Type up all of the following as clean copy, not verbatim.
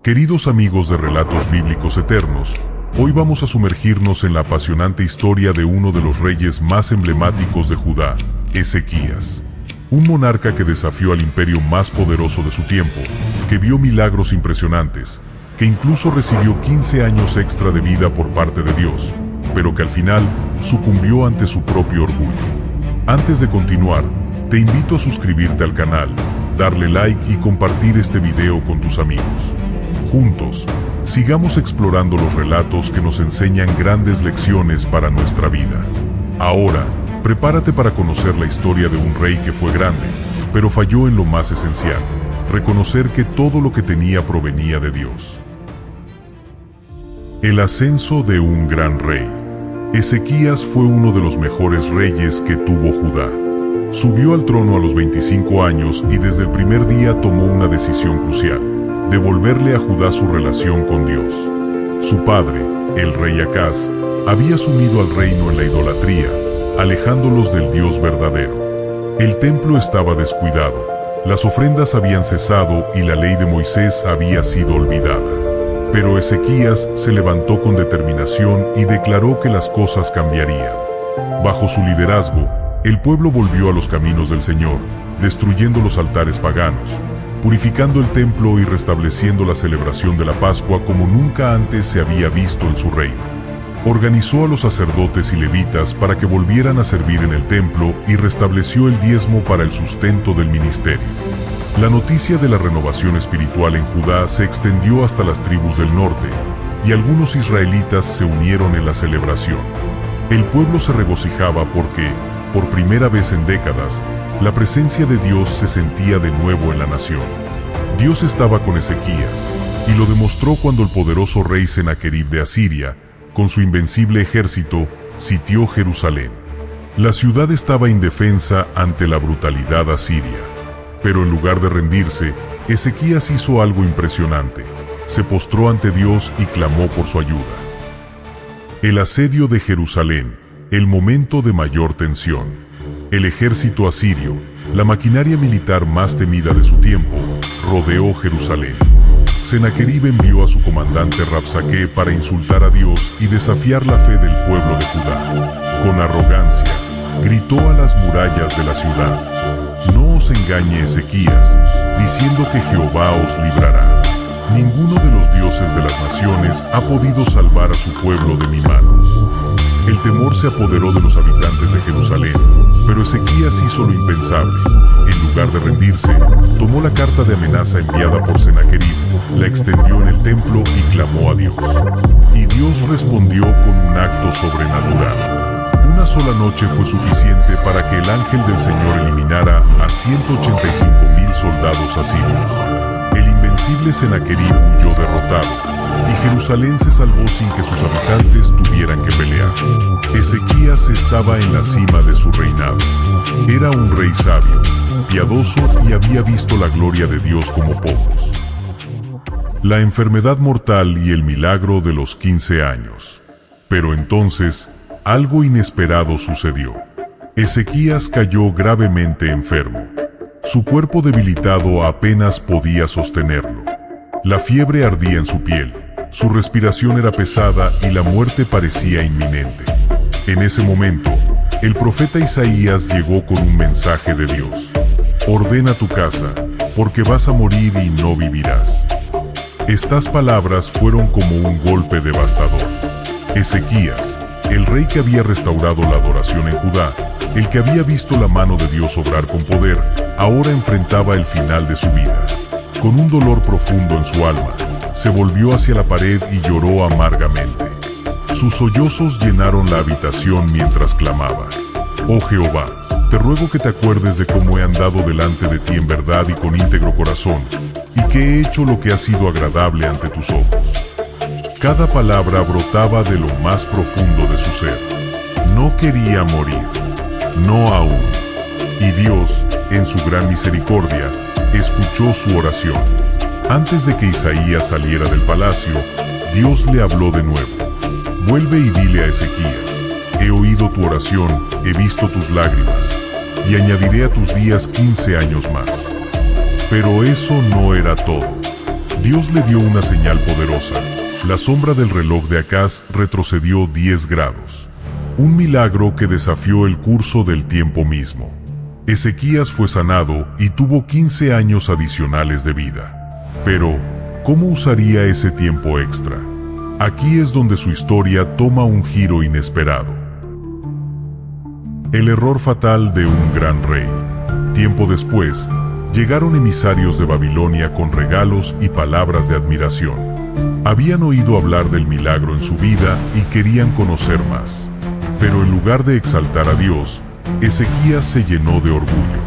Queridos amigos de Relatos Bíblicos Eternos, hoy vamos a sumergirnos en la apasionante historia de uno de los reyes más emblemáticos de Judá, Ezequías. Un monarca que desafió al imperio más poderoso de su tiempo, que vio milagros impresionantes, que incluso recibió 15 años extra de vida por parte de Dios, pero que al final sucumbió ante su propio orgullo. Antes de continuar, te invito a suscribirte al canal, darle like y compartir este video con tus amigos. Juntos, sigamos explorando los relatos que nos enseñan grandes lecciones para nuestra vida. Ahora, prepárate para conocer la historia de un rey que fue grande, pero falló en lo más esencial: reconocer que todo lo que tenía provenía de Dios. El ascenso de un gran rey. Ezequías fue uno de los mejores reyes que tuvo Judá. Subió al trono a los 25 años y desde el primer día tomó una decisión crucial: devolverle a Judá su relación con Dios. Su padre, el rey Acaz, había sumido al reino en la idolatría, alejándolos del Dios verdadero. El templo estaba descuidado, las ofrendas habían cesado y la ley de Moisés había sido olvidada. Pero Ezequías se levantó con determinación y declaró que las cosas cambiarían. Bajo su liderazgo, el pueblo volvió a los caminos del Señor, destruyendo los altares paganos, purificando el templo y restableciendo la celebración de la Pascua como nunca antes se había visto en su reino. Organizó a los sacerdotes y levitas para que volvieran a servir en el templo y restableció el diezmo para el sustento del ministerio. La noticia de la renovación espiritual en Judá se extendió hasta las tribus del norte, y algunos israelitas se unieron en la celebración. El pueblo se regocijaba porque, por primera vez en décadas, la presencia de Dios se sentía de nuevo en la nación. Dios estaba con Ezequías, y lo demostró cuando el poderoso rey Sennacherib de Asiria, con su invencible ejército, sitió Jerusalén. La ciudad estaba indefensa ante la brutalidad asiria. Pero en lugar de rendirse, Ezequías hizo algo impresionante: se postró ante Dios y clamó por su ayuda. El asedio de Jerusalén, el momento de mayor tensión. El ejército asirio, la maquinaria militar más temida de su tiempo, rodeó Jerusalén. Sennacherib envió a su comandante Rabsaqué para insultar a Dios y desafiar la fe del pueblo de Judá. Con arrogancia, gritó a las murallas de la ciudad: «No os engañe Ezequías, diciendo que Jehová os librará. Ninguno de los dioses de las naciones ha podido salvar a su pueblo de mi mano». El temor se apoderó de los habitantes de Jerusalén, pero Ezequías hizo lo impensable. En lugar de rendirse, tomó la carta de amenaza enviada por Sennacherib, la extendió en el templo y clamó a Dios. Y Dios respondió con un acto sobrenatural. Una sola noche fue suficiente para que el ángel del Señor eliminara a 185,000 soldados asirios. El invencible Sennacherib huyó derrotado, y Jerusalén se salvó sin que sus habitantes tuvieran que pelear. Ezequías estaba en la cima de su reinado. Era un rey sabio, piadoso y había visto la gloria de Dios como pocos. La enfermedad mortal y el milagro de los 15 años. Pero entonces, algo inesperado sucedió. Ezequías cayó gravemente enfermo. Su cuerpo debilitado apenas podía sostenerlo. La fiebre ardía en su piel, su respiración era pesada y la muerte parecía inminente. En ese momento, el profeta Isaías llegó con un mensaje de Dios: «Ordena tu casa, porque vas a morir y no vivirás». Estas palabras fueron como un golpe devastador. Ezequías, el rey que había restaurado la adoración en Judá, el que había visto la mano de Dios obrar con poder, ahora enfrentaba el final de su vida. Con un dolor profundo en su alma, se volvió hacia la pared y lloró amargamente. Sus sollozos llenaron la habitación mientras clamaba: «Oh Jehová, te ruego que te acuerdes de cómo he andado delante de ti en verdad y con íntegro corazón, y que he hecho lo que ha sido agradable ante tus ojos». Cada palabra brotaba de lo más profundo de su ser. No quería morir. No aún. Y Dios, en su gran misericordia, escuchó su oración. Antes de que Isaías saliera del palacio, Dios le habló de nuevo: «Vuelve y dile a Ezequías: he oído tu oración, he visto tus lágrimas, y añadiré a tus días 15 años más». Pero eso no era todo. Dios le dio una señal poderosa. La sombra del reloj de Acaz retrocedió 10 grados. Un milagro que desafió el curso del tiempo mismo. Ezequías fue sanado y tuvo 15 años adicionales de vida. Pero, ¿cómo usaría ese tiempo extra? Aquí es donde su historia toma un giro inesperado. El error fatal de un gran rey. Tiempo después, llegaron emisarios de Babilonia con regalos y palabras de admiración. Habían oído hablar del milagro en su vida y querían conocer más. Pero en lugar de exaltar a Dios, Ezequías se llenó de orgullo.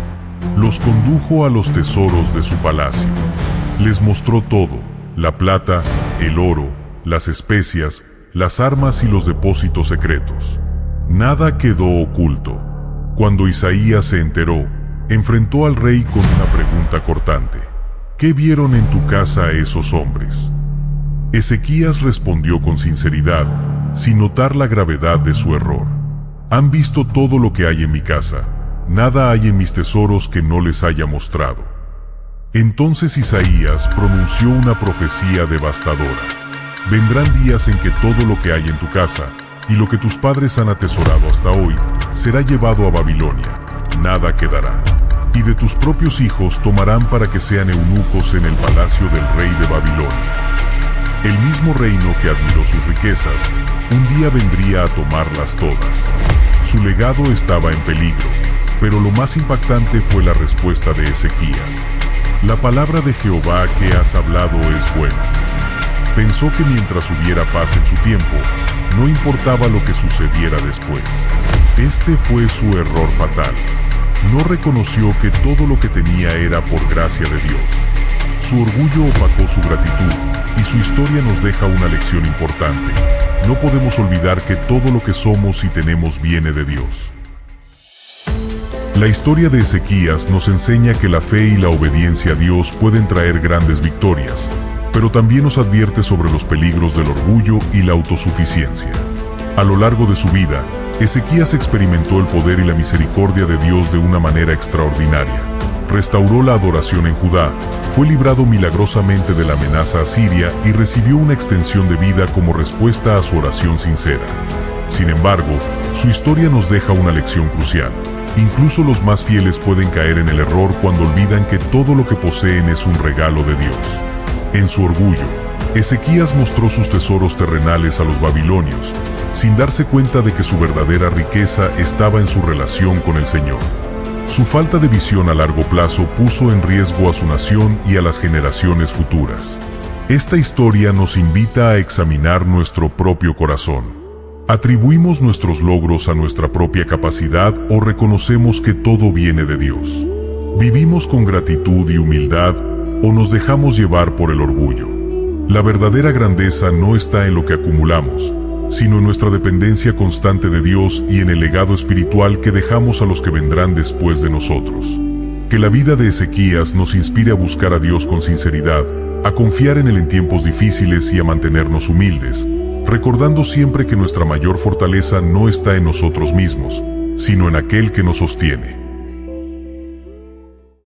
Los condujo a los tesoros de su palacio. Les mostró todo: la plata, el oro, las especias, las armas y los depósitos secretos. Nada quedó oculto. Cuando Isaías se enteró, enfrentó al rey con una pregunta cortante. ¿Qué vieron en tu casa esos hombres? Ezequías respondió con sinceridad, sin notar la gravedad de su error. Han visto todo lo que hay en mi casa. Nada hay en mis tesoros que no les haya mostrado. Entonces Isaías pronunció una profecía devastadora. Vendrán días en que todo lo que hay en tu casa, y lo que tus padres han atesorado hasta hoy, será llevado a Babilonia. Nada quedará. Y de tus propios hijos tomarán para que sean eunucos en el palacio del rey de Babilonia. El mismo reino que admiró sus riquezas, un día vendría a tomarlas todas. Su legado estaba en peligro, pero lo más impactante fue la respuesta de Ezequías. La palabra de Jehová que has hablado es buena. Pensó que mientras hubiera paz en su tiempo, no importaba lo que sucediera después. Este fue su error fatal. No reconoció que todo lo que tenía era por gracia de Dios. Su orgullo opacó su gratitud, y su historia nos deja una lección importante. No podemos olvidar que todo lo que somos y tenemos viene de Dios. La historia de Ezequías nos enseña que la fe y la obediencia a Dios pueden traer grandes victorias, pero también nos advierte sobre los peligros del orgullo y la autosuficiencia. A lo largo de su vida, Ezequías experimentó el poder y la misericordia de Dios de una manera extraordinaria. Restauró la adoración en Judá, fue librado milagrosamente de la amenaza asiria y recibió una extensión de vida como respuesta a su oración sincera. Sin embargo, su historia nos deja una lección crucial. Incluso los más fieles pueden caer en el error cuando olvidan que todo lo que poseen es un regalo de Dios. En su orgullo, Ezequías mostró sus tesoros terrenales a los babilonios, sin darse cuenta de que su verdadera riqueza estaba en su relación con el Señor. Su falta de visión a largo plazo puso en riesgo a su nación y a las generaciones futuras. Esta historia nos invita a examinar nuestro propio corazón. ¿Atribuimos nuestros logros a nuestra propia capacidad o reconocemos que todo viene de Dios? ¿Vivimos con gratitud y humildad o nos dejamos llevar por el orgullo? La verdadera grandeza no está en lo que acumulamos, sino en nuestra dependencia constante de Dios y en el legado espiritual que dejamos a los que vendrán después de nosotros. Que la vida de Ezequías nos inspire a buscar a Dios con sinceridad, a confiar en Él en tiempos difíciles y a mantenernos humildes, recordando siempre que nuestra mayor fortaleza no está en nosotros mismos, sino en aquel que nos sostiene.